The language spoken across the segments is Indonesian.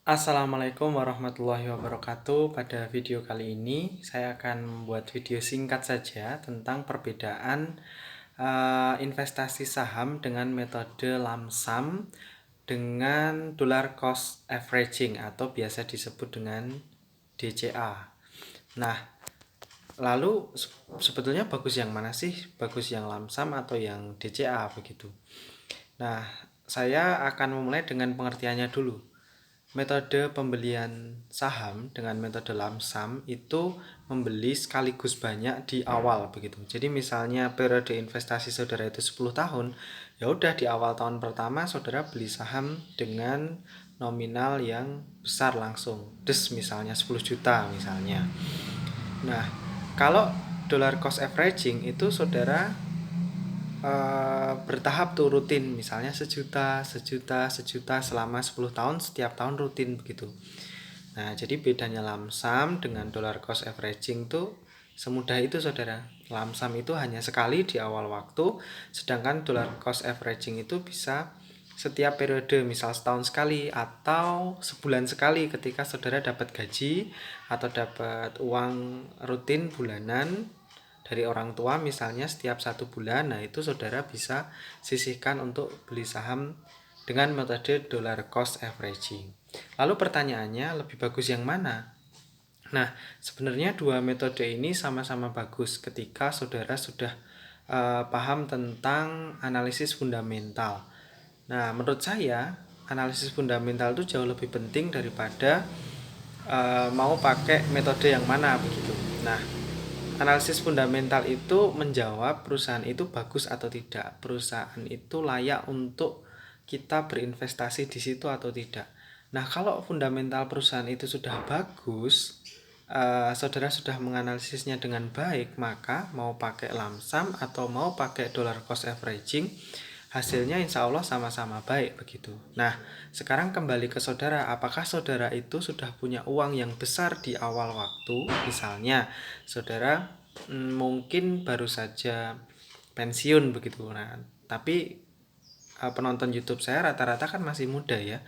Assalamualaikum warahmatullahi wabarakatuh. Pada video kali ini saya akan membuat video singkat saja tentang perbedaan investasi saham dengan metode lamsam dengan dollar cost averaging atau biasa disebut dengan DCA. Nah, lalu sebetulnya bagus yang mana sih? Bagus yang lamsam atau yang DCA begitu? Nah, saya akan memulai dengan pengertiannya dulu. Metode pembelian saham dengan metode lamsam itu membeli sekaligus banyak di awal begitu. Jadi misalnya periode investasi saudara itu 10 tahun, ya udah di awal tahun pertama saudara beli saham dengan nominal yang besar langsung. Misalnya 10 juta misalnya. Nah, kalau dollar cost averaging itu saudara bertahap tuh rutin, misalnya sejuta selama 10 tahun, setiap tahun rutin begitu. Nah, jadi bedanya lamsam dengan dollar cost averaging tuh semudah itu saudara. Lamsam itu hanya sekali di awal waktu, sedangkan dollar cost averaging itu bisa setiap periode, misal setahun sekali atau sebulan sekali ketika saudara dapat gaji atau dapat uang rutin bulanan dari orang tua misalnya setiap 1 bulan. Nah, itu saudara bisa sisihkan untuk beli saham dengan metode dollar cost averaging. Lalu pertanyaannya, lebih bagus yang mana? Nah, sebenarnya dua metode ini sama-sama bagus ketika saudara sudah paham tentang analisis fundamental. Nah, menurut saya analisis fundamental itu jauh lebih penting daripada mau pakai metode yang mana begitu. Nah, analisis fundamental itu menjawab perusahaan itu bagus atau tidak, perusahaan itu layak untuk kita berinvestasi di situ atau tidak. Nah, kalau fundamental perusahaan itu sudah bagus, saudara sudah menganalisisnya dengan baik, maka mau pakai lamsam atau mau pakai dollar cost averaging, hasilnya insya Allah sama-sama baik begitu. Nah, sekarang kembali ke saudara, apakah saudara itu sudah punya uang yang besar di awal waktu? Misalnya, saudara mungkin baru saja pensiun begitu. Nah, tapi penonton YouTube saya rata-rata kan masih muda ya.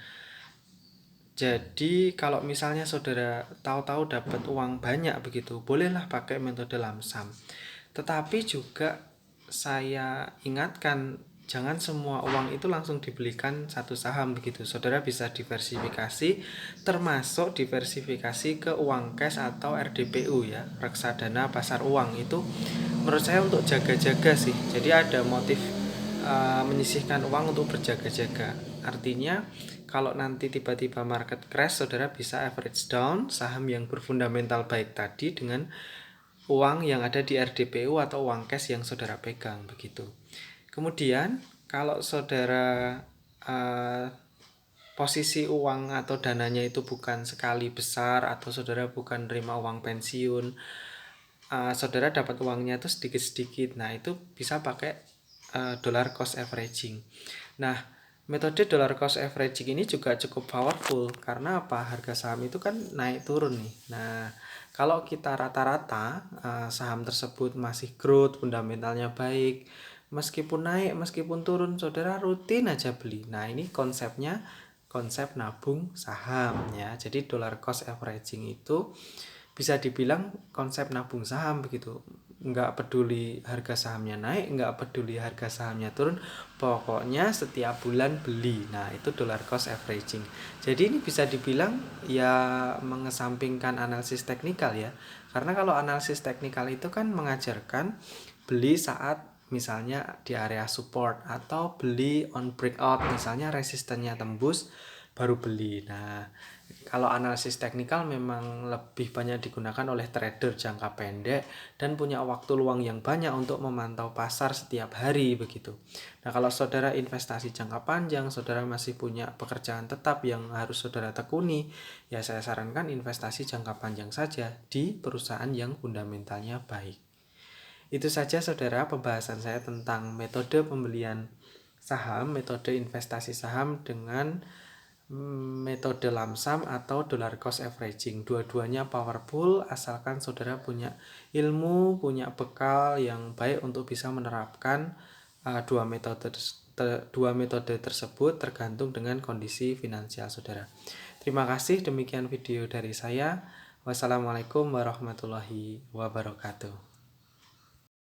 Jadi kalau misalnya saudara tahu-tahu dapat uang banyak begitu, bolehlah pakai metode lamsam. Tetapi juga saya ingatkan, jangan semua uang itu langsung dibelikan satu saham begitu. Saudara bisa diversifikasi, termasuk diversifikasi ke uang cash atau RDPU ya, reksadana pasar uang. Itu menurut saya untuk jaga-jaga sih. Jadi ada motif menyisihkan uang untuk berjaga-jaga. Artinya kalau nanti tiba-tiba market crash, saudara bisa average down saham yang berfundamental baik tadi dengan uang yang ada di RDPU atau uang cash yang saudara pegang begitu. Kemudian kalau saudara posisi uang atau dananya itu bukan sekali besar atau saudara bukan nerima uang pensiun, saudara dapat uangnya itu sedikit-sedikit. Nah, itu bisa pakai dollar cost averaging. Nah, metode dollar cost averaging ini juga cukup powerful karena apa? Harga saham itu kan naik turun nih. Nah, kalau kita rata-rata saham tersebut masih growth, fundamentalnya baik, meskipun naik, meskipun turun, saudara rutin aja beli. Nah, ini konsepnya konsep nabung saham ya. Jadi dollar cost averaging itu bisa dibilang konsep nabung saham begitu. Nggak peduli harga sahamnya naik, nggak peduli harga sahamnya turun, pokoknya setiap bulan beli. Nah, itu dollar cost averaging. Jadi ini bisa dibilang ya mengesampingkan analisis teknikal ya. Karena kalau analisis teknikal itu kan mengajarkan beli saat misalnya di area support atau beli on breakout, misalnya resistennya tembus baru beli. Nah, kalau analisis teknikal memang lebih banyak digunakan oleh trader jangka pendek dan punya waktu luang yang banyak untuk memantau pasar setiap hari begitu. Nah, kalau saudara investasi jangka panjang, saudara masih punya pekerjaan tetap yang harus saudara tekuni, ya saya sarankan investasi jangka panjang saja di perusahaan yang fundamentalnya baik. Itu saja saudara pembahasan saya tentang metode pembelian saham, metode investasi saham dengan metode lamsam atau dollar cost averaging. Dua-duanya powerful asalkan saudara punya ilmu, punya bekal yang baik untuk bisa menerapkan dua metode dua metode tersebut tergantung dengan kondisi finansial saudara. Terima kasih, demikian video dari saya. Wassalamualaikum warahmatullahi wabarakatuh.